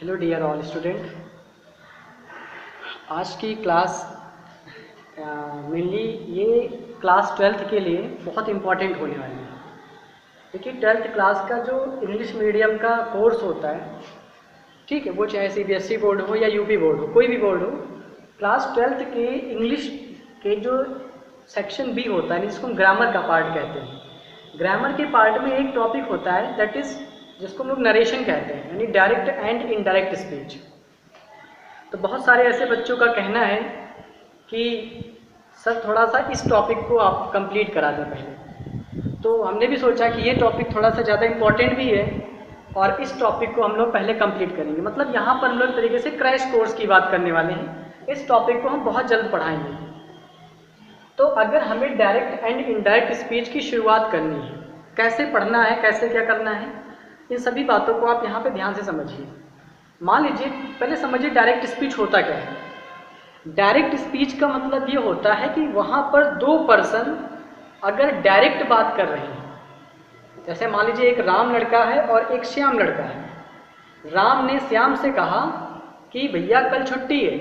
Hello dear all student. आज की class mainly ये क्लास 12th के लिए बहुत इम्पॉर्टेंट होने वाली है। देखिए 12th क्लास का जो इंग्लिश मीडियम का कोर्स होता है, ठीक है, वो चाहे सीबीएसई बोर्ड हो या यूपी बोर्ड हो, कोई भी बोर्ड हो, क्लास 12th के इंग्लिश के जो सेक्शन बी होता है जिसको हम ग्रामर का पार्ट कहते हैं। ग्रामर के पार्ट में एक टॉपिक होता है दैट इज़ जिसको हम लोग नरेशन कहते हैं, यानी डायरेक्ट एंड इनडायरेक्ट स्पीच। तो बहुत सारे ऐसे बच्चों का कहना है कि सर थोड़ा सा इस टॉपिक को आप कंप्लीट करा दें पहले। तो हमने भी सोचा कि ये टॉपिक थोड़ा सा ज़्यादा इम्पॉर्टेंट भी है और इस टॉपिक को हम लोग पहले कंप्लीट करेंगे। मतलब यहाँ पर हम लोग तरीके से क्रैश कोर्स की बात करने वाले हैं। इस टॉपिक को हम बहुत जल्द पढ़ाएंगे। तो अगर हमें डायरेक्ट एंड इनडायरेक्ट स्पीच की शुरुआत करनी है, कैसे पढ़ना है, कैसे क्या करना है, इन सभी बातों को आप यहाँ पे ध्यान से समझिए। मान लीजिए पहले समझिए डायरेक्ट स्पीच होता क्या है। डायरेक्ट स्पीच का मतलब ये होता है कि वहाँ पर दो पर्सन अगर डायरेक्ट बात कर रहे हैं, जैसे मान लीजिए एक राम लड़का है और एक श्याम लड़का है। राम ने श्याम से कहा कि भैया कल छुट्टी है,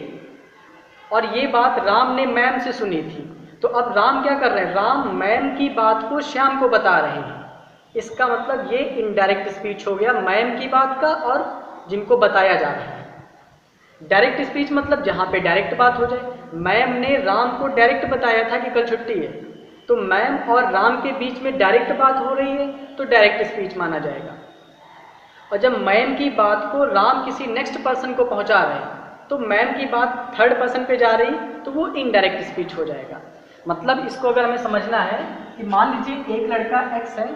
और ये बात राम ने मैम से सुनी थी। तो अब राम क्या कर रहे हैं, राम मैम की बात को श्याम को बता रहे हैं। इसका मतलब ये इनडायरेक्ट स्पीच हो गया मैम की बात का और जिनको बताया जा रहा है। डायरेक्ट स्पीच मतलब जहाँ पे डायरेक्ट बात हो जाए। मैम ने राम को डायरेक्ट बताया था कि कल छुट्टी है, तो मैम और राम के बीच में डायरेक्ट बात हो रही है तो डायरेक्ट स्पीच माना जाएगा। और जब मैम की बात को राम किसी नेक्स्ट पर्सन को पहुँचा रहे हैं तो मैम की बात थर्ड पर्सन पे जा रही तो वो इनडायरेक्ट स्पीच हो जाएगा। मतलब इसको अगर हमें समझना है कि मान लीजिए एक लड़का एक्स है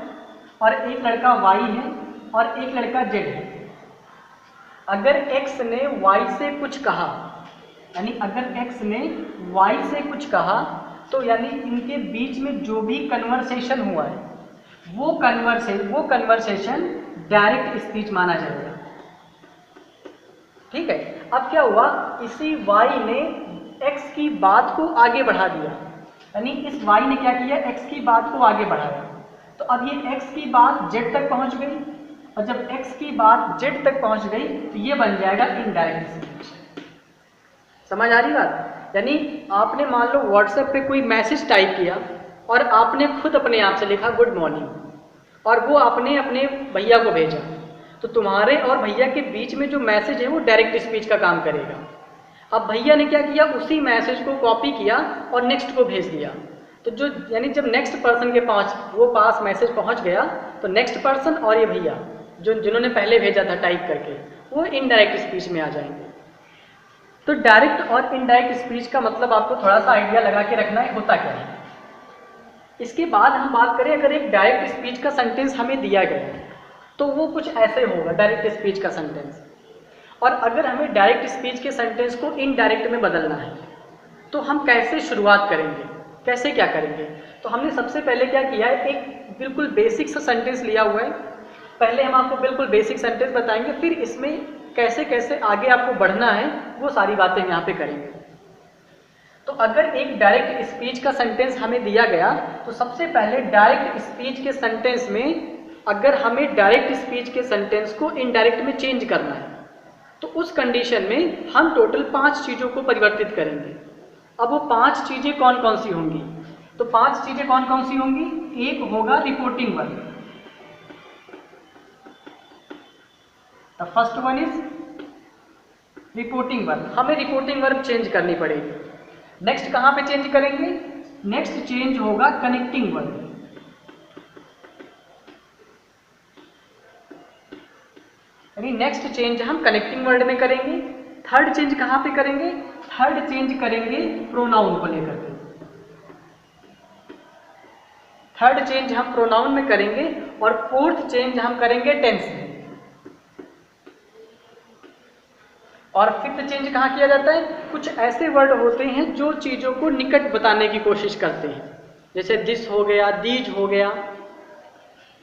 और एक लड़का वाई है और एक लड़का जेड है। अगर x ने y से कुछ कहा, यानी अगर x ने y से कुछ कहा, तो यानी इनके बीच में जो भी कन्वर्सेशन हुआ है वो कन्वर्सेशन डायरेक्ट स्पीच माना जाएगा। ठीक है। अब क्या हुआ, इसी y ने x की बात को आगे बढ़ा दिया, यानी इस y ने क्या किया, x की बात को आगे बढ़ाया। तो अब ये x की बात z तक पहुंच गई, और जब x की बात z तक पहुंच गई तो ये बन जाएगा इनडायरेक्ट स्पीच। समझ आ रही बात। यानी आपने मान लो व्हाट्सएप पे कोई मैसेज टाइप किया और आपने खुद अपने आप से लिखा गुड मॉर्निंग, और वो आपने अपने भैया को भेजा, तो तुम्हारे और भैया के बीच में जो मैसेज है वो डायरेक्ट स्पीच का काम करेगा। अब भैया ने क्या किया, उसी मैसेज को कॉपी किया और नेक्स्ट को भेज दिया। तो जो यानी जब नेक्स्ट पर्सन के पास मैसेज पहुंच गया तो नेक्स्ट पर्सन और ये भैया जिन्होंने पहले भेजा था टाइप करके, वो इनडायरेक्ट स्पीच में आ जाएंगे। तो डायरेक्ट और इनडायरेक्ट स्पीच का मतलब आपको थोड़ा सा आइडिया लगा के रखना है होता क्या है। इसके बाद हम बात करें, अगर एक डायरेक्ट स्पीच का सेंटेंस हमें दिया गया तो वो कुछ ऐसे होगा डायरेक्ट स्पीच का सेंटेंस। और अगर हमें डायरेक्ट स्पीच के सेंटेंस को इनडायरेक्ट में बदलना है तो हम कैसे शुरुआत करेंगे, कैसे क्या करेंगे। तो हमने सबसे पहले क्या किया है, एक बिल्कुल बेसिक सा सेंटेंस लिया हुआ है। पहले हम आपको बिल्कुल बेसिक सेंटेंस बताएंगे, फिर इसमें कैसे कैसे आगे आपको बढ़ना है वो सारी बातें यहाँ पे करेंगे। तो अगर एक डायरेक्ट स्पीच का सेंटेंस हमें दिया गया तो सबसे पहले डायरेक्ट स्पीच के सेंटेंस में अगर हमें डायरेक्ट स्पीच के सेंटेंस को इनडायरेक्ट में चेंज करना है तो उस कंडीशन में हम टोटल 5 चीज़ों को परिवर्तित करेंगे। अब वो 5 चीज़ें कौन कौन सी होंगी, तो 5 चीज़ें कौन कौन सी होंगी। एक होगा reporting verb, the first one is reporting verb. हमें रिपोर्टिंग वर्ब चेंज करनी पड़ेगी। नेक्स्ट कहाँ पे चेंज करेंगे, नेक्स्ट चेंज होगा कनेक्टिंग वर्ब, यानी नेक्स्ट चेंज हम कनेक्टिंग वर्ड में करेंगे। थर्ड चेंज कहाँ पे करेंगे, थर्ड चेंज करेंगे प्रोनाउन को लेकर के। थर्ड चेंज हम प्रोनाउन में करेंगे और फोर्थ चेंज हम करेंगे टेंस में। और फिफ्थ चेंज कहाँ किया जाता है, कुछ ऐसे वर्ड होते हैं जो चीज़ों को निकट बताने की कोशिश करते हैं, जैसे दिस हो गया, दीज हो गया,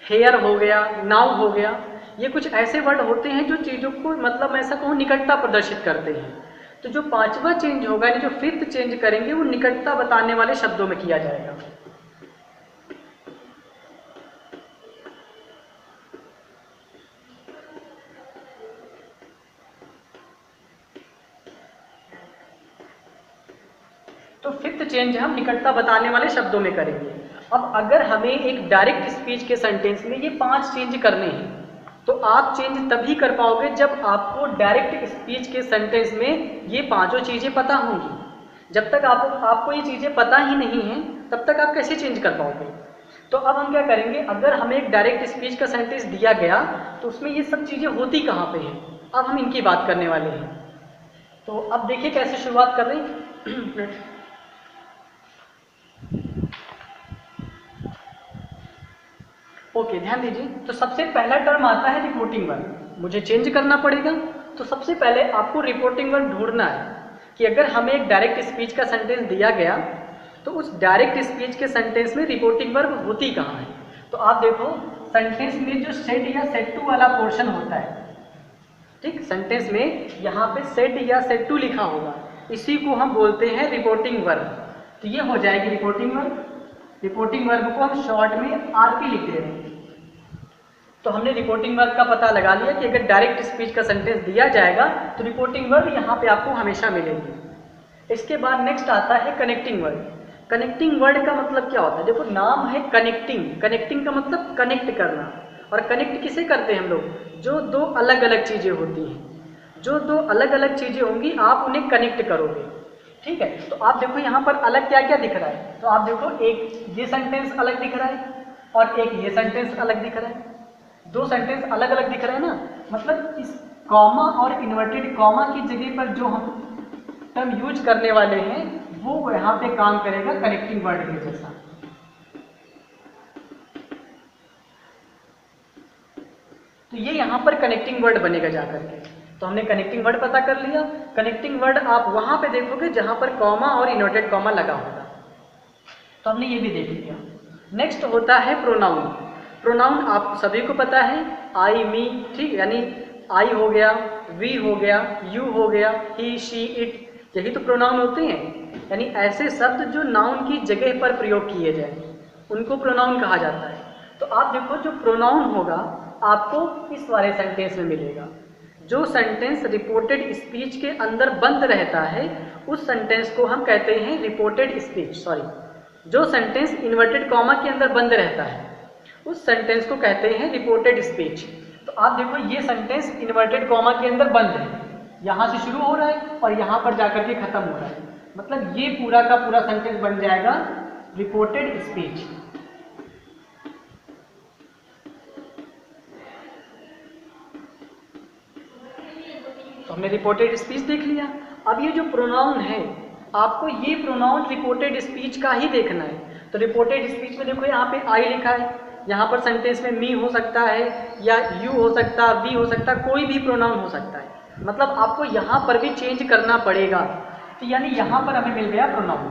हेयर हो गया, नाउ हो गया। ये कुछ ऐसे वर्ड होते हैं जो चीज़ों को मतलब ऐसा कहूँ निकटता प्रदर्शित करते हैं। तो जो 5वां चेंज होगा, यानी जो फिफ्थ चेंज करेंगे वो निकटता बताने वाले शब्दों में किया जाएगा। तो फिफ्थ चेंज हम निकटता बताने वाले शब्दों में करेंगे। अब अगर हमें एक डायरेक्ट स्पीच के सेंटेंस में ये 5 चेंज करने हैं तो आप चेंज तभी कर पाओगे जब आपको डायरेक्ट स्पीच के सेंटेंस में ये 5 चीज़ें पता होंगी। जब तक आपको ये चीज़ें पता ही नहीं हैं तब तक आप कैसे चेंज कर पाओगे। तो अब हम क्या करेंगे, अगर हमें एक डायरेक्ट स्पीच का सेंटेंस दिया गया तो उसमें ये सब चीज़ें होती कहाँ पे हैं, अब हम इनकी बात करने वाले हैं। तो अब देखिए कैसे शुरुआत कर रहे हैं। ओके, ध्यान दीजिए। तो सबसे पहला टर्म आता है रिपोर्टिंग वर्ब। मुझे चेंज करना पड़ेगा, तो सबसे पहले आपको रिपोर्टिंग वर्ब ढूंढना है कि अगर हमें एक डायरेक्ट स्पीच का सेंटेंस दिया गया तो उस डायरेक्ट स्पीच के सेंटेंस में रिपोर्टिंग वर्ब होती कहाँ है। तो आप देखो सेंटेंस में जो सेड या सेड टू वाला पोर्शन होता है, ठीक, सेंटेंस में यहाँ पे सेड या सेड टू लिखा होगा, इसी को हम बोलते हैं रिपोर्टिंग वर्ब। तो ये हो जाएगी रिपोर्टिंग वर्ब। रिपोर्टिंग वर्ब को हम शॉर्ट में आरपी लिख दे रहे हैं। तो हमने रिपोर्टिंग वर्ब का पता लगा लिया कि अगर डायरेक्ट स्पीच का सेंटेंस दिया जाएगा तो रिपोर्टिंग वर्ब यहाँ पे आपको हमेशा मिलेगी। इसके बाद नेक्स्ट आता है कनेक्टिंग वर्ड। कनेक्टिंग वर्ड का मतलब क्या होता है, देखो नाम है कनेक्टिंग, कनेक्टिंग का मतलब कनेक्ट करना। और कनेक्ट किसे करते हैं हम लोग, जो दो अलग अलग चीज़ें होती हैं, जो दो अलग अलग चीज़ें होंगी आप उन्हें कनेक्ट करोगे, ठीक है। तो आप देखो यहाँ पर अलग क्या क्या दिख रहा है, तो आप देखो एक ये सेंटेंस अलग दिख रहा है और एक ये सेंटेंस अलग दिख रहा है। दो सेंटेंस अलग अलग दिख रहे हैं ना, मतलब इस कॉमा और इन्वर्टेड कॉमा की जगह पर जो हम टर्म यूज करने वाले हैं वो यहाँ पे काम करेगा कनेक्टिंग वर्ड के जैसा। तो ये यहाँ पर कनेक्टिंग वर्ड बनेगा जाकर के। तो हमने कनेक्टिंग वर्ड पता कर लिया। कनेक्टिंग वर्ड आप वहाँ पे देखोगे जहाँ पर कॉमा और इन्वर्टेड कॉमा लगा होगा। तो हमने ये भी देख लिया। नेक्स्ट होता है प्रोनाउन। प्रोनाउन आप सभी को पता है, आई मी, ठीक, यानी आई हो गया, वी हो गया, यू हो गया, ही शी इट, यही तो प्रोनाउन होते हैं। यानी ऐसे शब्द जो नाउन की जगह पर प्रयोग किए जाए उनको प्रोनाउन कहा जाता है। तो आप देखो जो प्रोनाउन होगा आपको इस वाले सेंटेंस में मिलेगा। जो सेंटेंस रिपोर्टेड स्पीच के अंदर बंद रहता है उस सेंटेंस को हम कहते हैं रिपोर्टेड स्पीच, सॉरी, जो सेंटेंस इन्वर्टेड कॉमा के अंदर बंद रहता है उस सेंटेंस को कहते हैं रिपोर्टेड स्पीच। तो आप देखो ये सेंटेंस इन्वर्टेड कॉमा के अंदर बंद है, यहाँ से शुरू हो रहा है और यहाँ पर जाकर के खत्म हो रहा है, मतलब ये पूरा का पूरा सेंटेंस बन जाएगा रिपोर्टेड स्पीच। तो हमने रिपोर्टेड स्पीच देख लिया। अब ये जो प्रोनाउन है आपको ये प्रोनाउन रिपोर्टेड स्पीच का ही देखना है। तो रिपोर्टेड स्पीच में देखो यहाँ पे आई लिखा है, यहाँ पर सेंटेंस में मी हो सकता है या यू हो सकता है, वी हो सकता है, कोई भी प्रोनाउन हो सकता है, मतलब आपको यहाँ पर भी चेंज करना पड़ेगा। तो यानी यहाँ पर हमें मिल गया प्रोनाउन।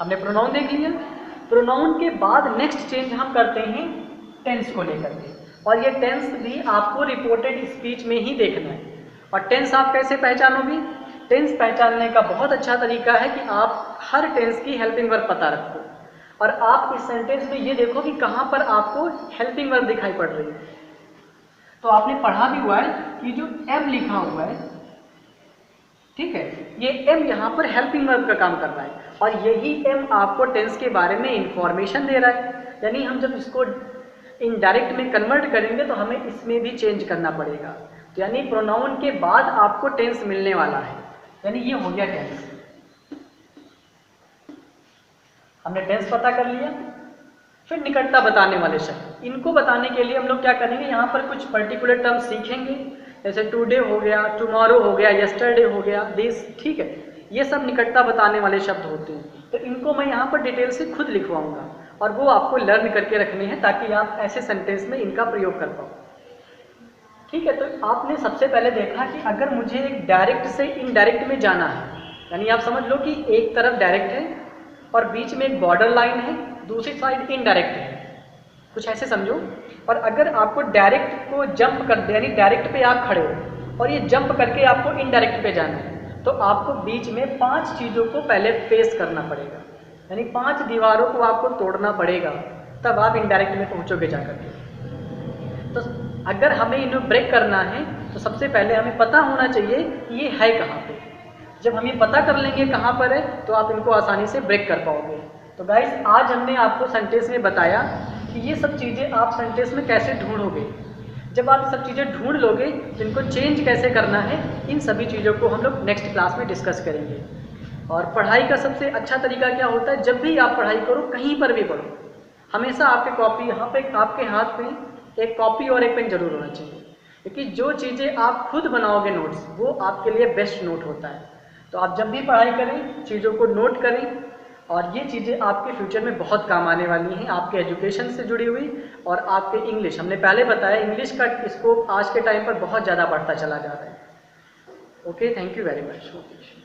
हमने प्रोनाउन देख लिया। प्रोनाउन के बाद नेक्स्ट चेंज हम करते हैं टेंस को लेकर के, और ये टेंस भी आपको रिपोर्टेड स्पीच में ही देखना है। और टेंस आप कैसे पहचानोगे, टेंस पहचानने का बहुत अच्छा तरीका है कि आप हर टेंस की हेल्पिंग वर्ब पता रखो और आप इस सेंटेंस में ये देखो कि कहाँ पर आपको हेल्पिंग वर्ब दिखाई पड़ रही है। तो आपने पढ़ा भी हुआ है कि जो एम लिखा हुआ है, ठीक है, ये एम यहाँ पर हेल्पिंग वर्ब का काम कर रहा है और यही एम आपको टेंस के बारे में इंफॉर्मेशन दे रहा है। यानी हम जब इसको इनडायरेक्ट में कन्वर्ट करेंगे तो हमें इसमें भी चेंज करना पड़ेगा। तो यानी प्रोनाउन के बाद आपको टेंस मिलने वाला है, यानी ये हो गया टेंस। हमने टेंस पता कर लिया। फिर निकटता बताने वाले शब्द, इनको बताने के लिए हम लोग क्या करेंगे, यहाँ पर कुछ पर्टिकुलर टर्म सीखेंगे, जैसे टुडे हो गया, टुमारो हो गया, यस्टरडे हो गया, दिस, ठीक है, ये सब निकटता बताने वाले शब्द होते हैं। तो इनको मैं यहाँ पर डिटेल से खुद लिखवाऊंगा और वो आपको लर्न करके रखने हैं ताकि आप ऐसे सेंटेंस में इनका प्रयोग कर पाओ, ठीक है। तो आपने सबसे पहले देखा कि अगर मुझे एक डायरेक्ट से इनडायरेक्ट में जाना है, यानी आप समझ लो कि एक तरफ डायरेक्ट है और बीच में एक बॉर्डर लाइन है, दूसरी साइड इनडायरेक्ट है, कुछ ऐसे समझो। और अगर आपको डायरेक्ट को जंप कर दे, यानी डायरेक्ट पे आप खड़े हो और ये जंप करके आपको इनडायरेक्ट पे जाना है, तो आपको बीच में 5 चीज़ों को पहले फेस करना पड़ेगा, यानी 5 दीवारों को आपको तोड़ना पड़ेगा, तब आप इनडायरेक्ट में पहुँचोगे जाकर के। तो अगर हमें इन्हें ब्रेक करना है तो सबसे पहले हमें पता होना चाहिए कि ये है कहाँ पे। जब हम ये पता कर लेंगे कहाँ पर है तो आप इनको आसानी से ब्रेक कर पाओगे। तो गाइस आज हमने आपको सेंटेंस में बताया कि ये सब चीज़ें आप सेंटेंस में कैसे ढूंढोगे। जब आप सब चीज़ें ढूंढ लोगे तो इनको चेंज कैसे करना है, इन सभी चीज़ों को हम लोग नेक्स्ट क्लास में डिस्कस करेंगे। और पढ़ाई का सबसे अच्छा तरीका क्या होता है, जब भी आप पढ़ाई करो कहीं पर भी पढ़ो, हमेशा आपके कॉपी यहाँ पे आपके हाथ में एक कॉपी और एक पेन जरूर होना चाहिए, क्योंकि जो चीज़ें आप खुद बनाओगे नोट्स वो आपके लिए बेस्ट नोट होता है। तो आप जब भी पढ़ाई करें चीज़ों को नोट करें, और ये चीज़ें आपके फ्यूचर में बहुत काम आने वाली हैं, आपके एजुकेशन से जुड़ी हुई और आपके इंग्लिश, हमने पहले बताया इंग्लिश का स्कोप आज के टाइम पर बहुत ज़्यादा बढ़ता चला जा रहा है। Okay, thank you very much.